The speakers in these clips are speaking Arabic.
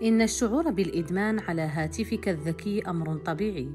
إن الشعور بالإدمان على هاتفك الذكي أمر طبيعي،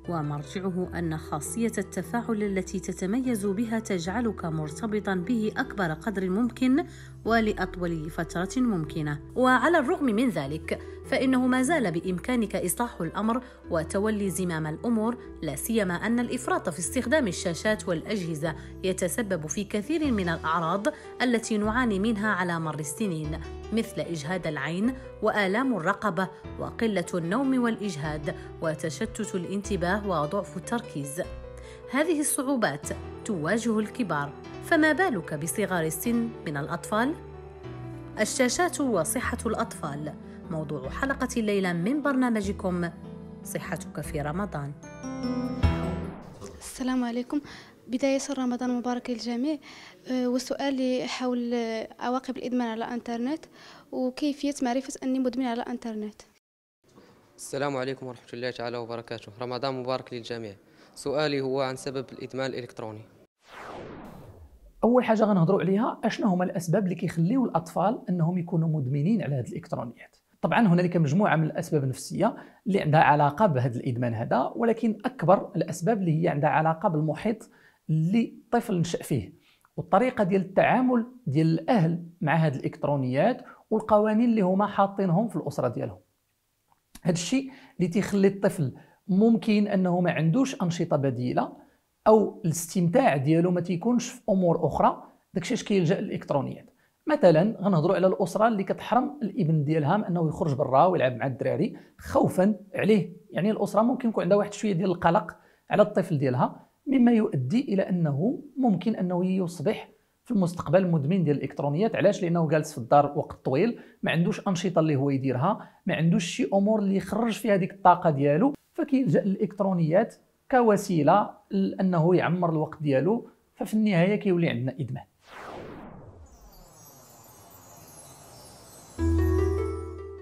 ومرجعه أن خاصية التفاعل التي تتميز بها تجعلك مرتبطاً به أكبر قدر ممكن ولأطول فترة ممكنة. وعلى الرغم من ذلك فإنه ما زال بإمكانك إصلاح الأمر وتولي زمام الأمور، لا سيما أن الإفراط في استخدام الشاشات والأجهزة يتسبب في كثير من الأعراض التي نعاني منها على مر السنين، مثل إجهاد العين وآلام الرقبة وقلة النوم والإجهاد وتشتت الانتباه وضعف التركيز. هذه الصعوبات تواجه الكبار، فما بالك بصغار السن من الأطفال؟ الشاشات وصحة الأطفال موضوع حلقة الليلة من برنامجكم صحتك في رمضان. السلام عليكم. بداية رمضان مبارك للجميع. وسؤالي حول عواقب الإدمان على الإنترنت وكيفية معرفة أني مدمن على الإنترنت. السلام عليكم ورحمة الله تعالى وبركاته. رمضان مبارك للجميع. سؤالي هو عن سبب الإدمان الإلكتروني. اول حاجه غنهضروا عليها اشنا هما الاسباب اللي كيخليو الاطفال انهم يكونوا مدمنين على هذه الالكترونيات. طبعا هنالك مجموعه من الاسباب النفسيه اللي عندها علاقه بهذا الادمان هذا، ولكن اكبر الاسباب اللي هي عندها علاقه بالمحيط اللي الطفل نشأ فيه، والطريقه ديال التعامل ديال الاهل مع هذه الالكترونيات، والقوانين اللي هما حاطينهم في الاسره ديالهم. هذا الشيء اللي تيخلي الطفل ممكن انه ما عندوش انشطه بديله، او الاستمتاع ديالو ما تيكونش في امور اخرى، داكشي اش كيلجا للالكترونيات. مثلا غنهضروا على الاسره اللي كتحرم الابن ديالها من انه يخرج برا ويلعب مع الدراري خوفا عليه، يعني الاسره ممكن يكون عندها واحد شويه ديال القلق على الطفل ديالها، مما يؤدي الى انه ممكن انه يصبح في المستقبل مدمن ديال الالكترونيات. علاش؟ لانه جالس في الدار وقت طويل، ما عندوش انشطه اللي هو يديرها، ما عندوش شي امور اللي يخرج فيها ديك الطاقه ديالو، فكيلجا للالكترونيات كوسيله لانه يعمر الوقت ديالو، ففي النهايه كيولي عندنا ادمان.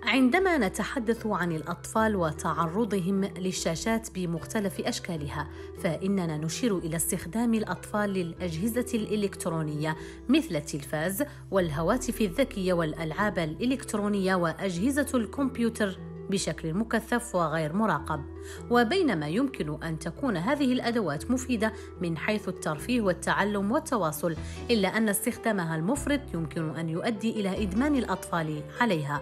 عندما نتحدث عن الأطفال وتعرضهم للشاشات بمختلف أشكالها، فإننا نشير إلى استخدام الأطفال للأجهزة الإلكترونية مثل التلفاز والهواتف الذكية والألعاب الإلكترونية وأجهزة الكمبيوتر بشكل مكثف وغير مراقب. وبينما يمكن أن تكون هذه الأدوات مفيدة من حيث الترفيه والتعلم والتواصل، إلا أن استخدامها المفرط يمكن أن يؤدي إلى إدمان الأطفال عليها.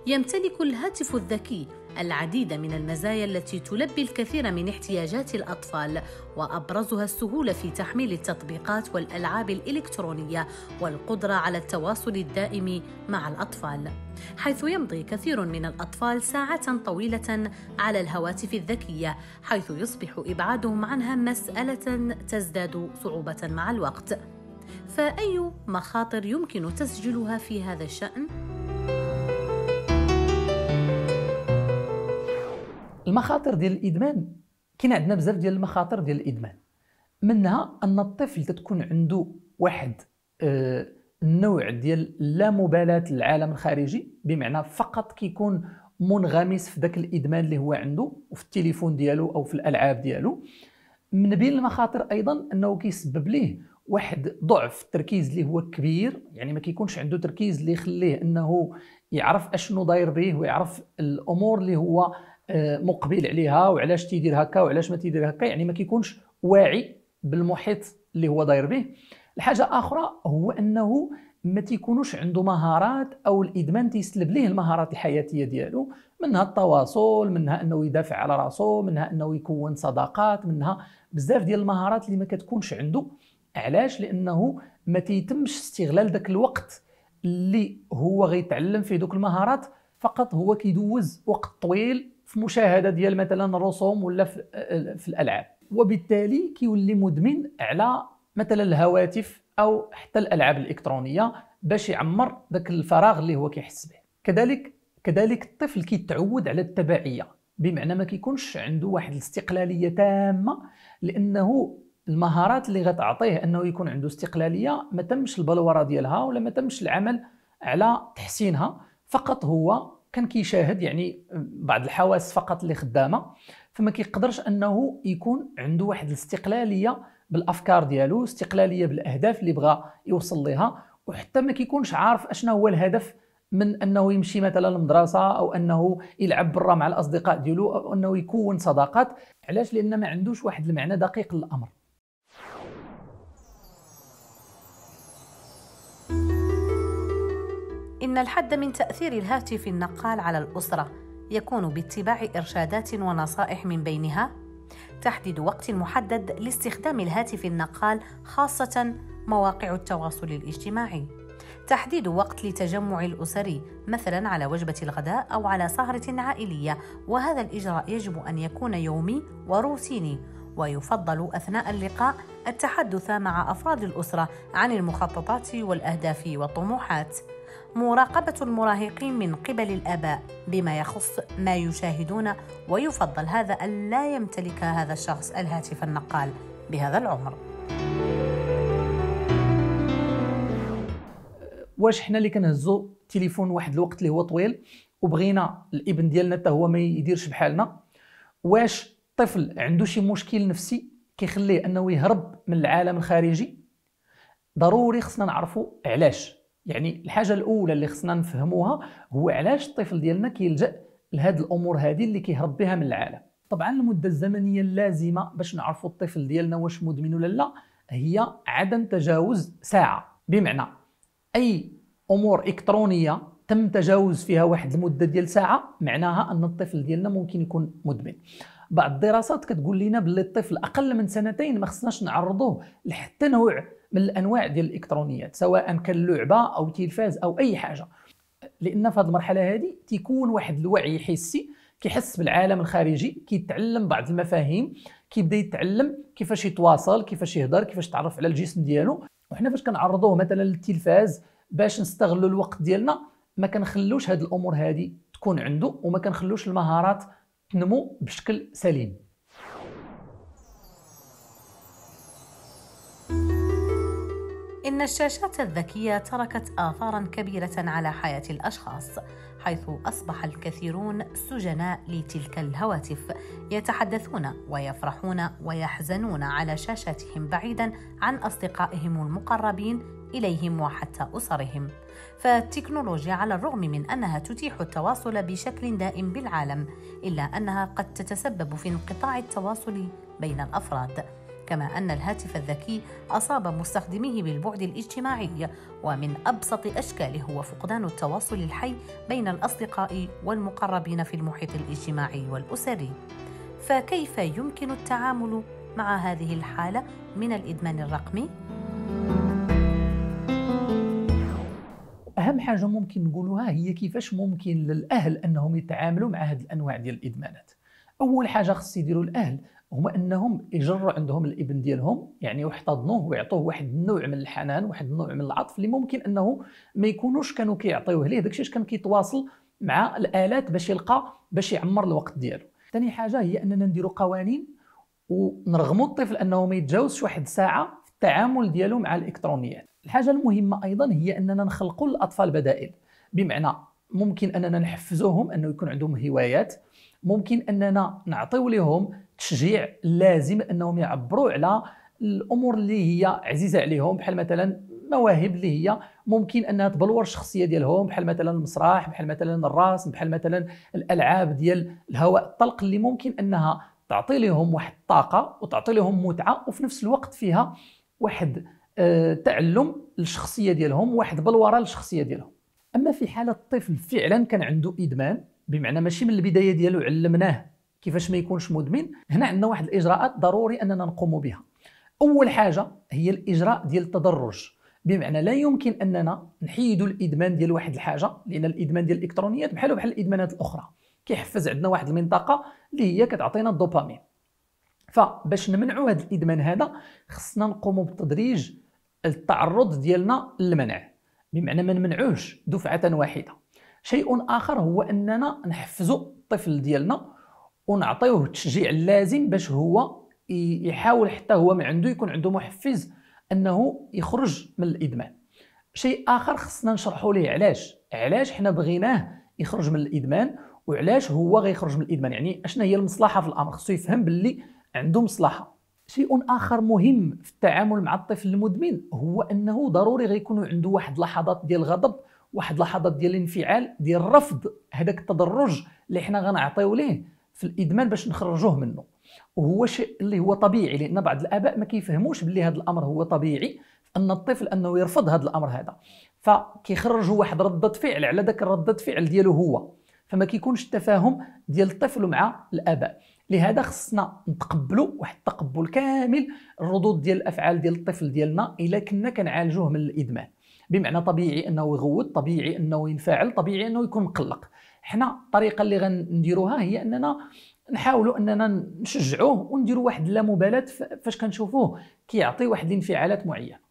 يمتلك الهاتف الذكي العديد من المزايا التي تلبي الكثير من احتياجات الأطفال، وأبرزها السهولة في تحميل التطبيقات والألعاب الإلكترونية والقدرة على التواصل الدائم مع الأطفال، حيث يمضي كثير من الأطفال ساعات طويلة على الهواتف الذكية، حيث يصبح إبعادهم عنها مسألة تزداد صعوبة مع الوقت. فأي مخاطر يمكن تسجيلها في هذا الشأن؟ المخاطر ديال الادمان، كاين عندنا بزاف ديال المخاطر ديال الادمان، منها ان الطفل تتكون عنده واحد النوع ديال اللامبالاه للعالم الخارجي، بمعنى فقط كيكون منغمس في ذاك الادمان اللي هو عنده وفي التليفون ديالو او في الالعاب ديالو. من بين المخاطر ايضا انه كيسبب ليه واحد ضعف التركيز اللي هو كبير، يعني ما كيكونش عنده تركيز اللي يخليه انه يعرف اشنو داير به ويعرف الامور اللي هو مقبل عليها وعلاش تيدير هكا وعلاش ما تيدير هكا، يعني ما كيكونش واعي بالمحيط اللي هو داير به. الحاجه اخرى هو انه ما تيكونوش عنده مهارات، او الادمان تيسلب ليه المهارات الحياتيه ديالو، منها التواصل، منها انه يدافع على راسو، منها انه يكون صداقات، منها بزاف ديال المهارات اللي ما كتكونش عنده. علاش؟ لانه ما تيتمش استغلال داك الوقت اللي هو غيتعلم فيه دوك المهارات، فقط هو كيدوز وقت طويل في مشاهده ديال مثلا الرسوم ولا في الالعاب، وبالتالي كيولي مدمن على مثلا الهواتف او حتى الالعاب الالكترونيه باش يعمر ذاك الفراغ اللي هو كيحس به. كذلك الطفل كيتعود على التبعيه، بمعنى ما كيكونش عنده واحد الاستقلاليه تامه، لانه المهارات اللي غتعطيه انه يكون عنده استقلاليه ما تمش البلوره ديالها ولا ما تمش العمل على تحسينها، فقط هو كان كيشاهد، يعني بعض الحواس فقط اللي خدامه، فما كيقدرش انه يكون عنده واحد الاستقلاليه بالافكار ديالو، استقلاليه بالاهداف اللي بغى يوصل لها، وحتى ما كيكونش عارف اشنا هو الهدف من انه يمشي مثلا للمدرسه، او انه يلعب برا مع الاصدقاء ديالو، او انه يكون صداقات. علاش؟ لان ما عندوش واحد المعنى دقيق للامر. إن الحد من تأثير الهاتف النقال على الأسرة يكون باتباع إرشادات ونصائح، من بينها تحديد وقت محدد لاستخدام الهاتف النقال، خاصة مواقع التواصل الاجتماعي، تحديد وقت لتجمع الأسري، مثلا على وجبة الغداء أو على سهرة عائلية، وهذا الإجراء يجب أن يكون يومي وروتيني، ويفضل أثناء اللقاء التحدث مع أفراد الأسرة عن المخططات والأهداف والطموحات. مراقبة المراهقين من قبل الآباء بما يخص ما يشاهدون، ويفضل هذا أن لا يمتلك هذا الشخص الهاتف النقال بهذا العمر. واش حنا اللي كنهزوا التليفون واحد الوقت اللي هو طويل وبغينا الابن ديالنا حتى هو ما يديرش بحالنا؟ واش الطفل عنده شي مشكل نفسي كيخليه انه يهرب من العالم الخارجي؟ ضروري خصنا نعرفوا علاش. يعني الحاجه الاولى اللي خصنا نفهموها هو علاش الطفل ديالنا كيلجأ لهاد الامور هذه اللي كيهرب بها من العالم. طبعا المده الزمنيه اللازمه باش نعرفوا الطفل ديالنا واش مدمن ولا لا هي عدم تجاوز ساعه. بمعنى اي امور الكترونيه تم تجاوز فيها واحد المده ديال ساعه، معناها ان الطفل ديالنا ممكن يكون مدمن. بعض الدراسات كتقول لنا باللي الطفل اقل من سنتين ما خصناش نعرضوه لحتى نوع من الانواع ديال الالكترونيات، سواء كان لعبه او تلفاز او اي حاجه، لان في هذه المرحله هذه تيكون واحد الوعي حسي، كيحس بالعالم الخارجي، كيتعلم بعض المفاهيم، كيبدا يتعلم كيفاش يتواصل، كيفاش يهضر، كيفاش يتعرف على الجسم ديالو. وحنا فاش كنعرضوه مثلا للتلفاز باش نستغلوا الوقت ديالنا، ما كنخلوش هذه الامور هذه تكون عنده، وما كنخلوش المهارات تنمو بشكل سليم. إن الشاشات الذكية تركت آثاراً كبيرة على حياة الأشخاص، حيث أصبح الكثيرون سجناء لتلك الهواتف، يتحدثون ويفرحون ويحزنون على شاشاتهم بعيداً عن أصدقائهم المقربين إليهم وحتى أسرهم. فالتكنولوجيا على الرغم من أنها تتيح التواصل بشكل دائم بالعالم، إلا أنها قد تتسبب في انقطاع التواصل بين الأفراد. كما أن الهاتف الذكي أصاب مستخدميه بالبعد الاجتماعي، ومن أبسط أشكاله هو فقدان التواصل الحي بين الأصدقاء والمقربين في المحيط الاجتماعي والأسري. فكيف يمكن التعامل مع هذه الحالة من الإدمان الرقمي؟ أهم حاجة ممكن نقولها هي كيفاش ممكن للأهل أنهم يتعاملوا مع هذه الأنواع ديال الإدمانات. أول حاجة خص يديروا الأهل هما أنهم يجروا عندهم الابن ديالهم، يعني يحتضنوه ويعطوه واحد النوع من الحنان، واحد النوع من العطف اللي ممكن أنه ما يكونوش كانوا كيعطيوه ليه، داكشي كان كيتواصل مع الآلات باش يعمر الوقت ديالو. ثاني حاجة هي أننا نديروا قوانين ونرغموا الطفل أنه ما يتجاوزش واحد ساعة في التعامل ديالو مع الإلكترونيات. الحاجة المهمة أيضا هي أننا نخلقوا للأطفال بدائل، بمعنى ممكن أننا نحفزوهم أنه يكون عندهم هوايات، ممكن أننا نعطيو لهم تشجيع لازم أنهم يعبروا على الأمور اللي هي عزيزة عليهم، بحال مثلا مواهب اللي هي ممكن أنها تبلور الشخصية ديالهم، بحال مثلا المسرح، بحال مثلا الرسم، بحال مثلا الألعاب ديال الهواء الطلق اللي ممكن أنها تعطي لهم واحد الطاقة وتعطي لهم متعة، وفي نفس الوقت فيها واحد تعلم للشخصية ديالهم، واحد بلورة للشخصية ديالهم. أما في حالة الطفل فعلا كان عنده إدمان، بمعنى ماشي من البداية ديالو علمناه كيفاش ما يكونش مدمن، هنا عندنا واحد الإجراءات ضروري أننا نقوم بها. أول حاجة هي الإجراء ديال التدرج، بمعنى لا يمكن أننا نحيدوا الإدمان ديال واحد الحاجة، لأن الإدمان ديال الإلكترونيات بحال الإدمانات الأخرى كيحفز عندنا واحد المنطقة اللي هي كتعطينا الدوبامين. فباش نمنعوا هذا الإدمان هذا خصنا نقوموا بالتدريج التعرض ديالنا للمنع، بمعنى ما نمنعوش دفعة واحدة. شيء آخر هو أننا نحفزوا الطفل ديالنا ونعطيوه التشجيع اللازم باش هو يحاول حتى هو من عنده يكون عنده محفز أنه يخرج من الإدمان. شيء آخر خصنا نشرحوا ليه علاش حنا بغيناه يخرج من الإدمان، وعلاش هو غيخرج من الإدمان، يعني اشنا هي المصلحة في الأمر، خصو يفهم باللي عنده مصلحة. شيء آخر مهم في التعامل مع الطفل المدمن هو أنه ضروري غيكونوا عنده واحد لحظات ديال الغضب واحد لحظات ديال الانفعال ديال رفض هذاك التدرج اللي حنا غنعطيو ليه في الادمان باش نخرجوه منه. وهو شيء اللي هو طبيعي، لان بعض الاباء ما كيفهموش باللي هذا الامر هو طبيعي ان الطفل انه يرفض هذا الامر هذا، فكيخرجوا واحد ردة فعل على ذاك الردة فعل ديالو هو، فما كيكونش التفاهم ديال الطفل مع الاباء. لهذا خصنا نتقبلوا واحد التقبل كامل الردود ديال الافعال ديال الطفل ديالنا الا كنا كنعالجوه من الادمان. بمعنى طبيعي انه يغوت، طبيعي انه ينفعل، طبيعي انه يكون مقلق. حنا الطريقه اللي غنديروها هي اننا نحاولوا اننا نشجعوه ونديروا واحد اللامبالاه فاش كنشوفوه كيعطي واحد الانفعالات معينه.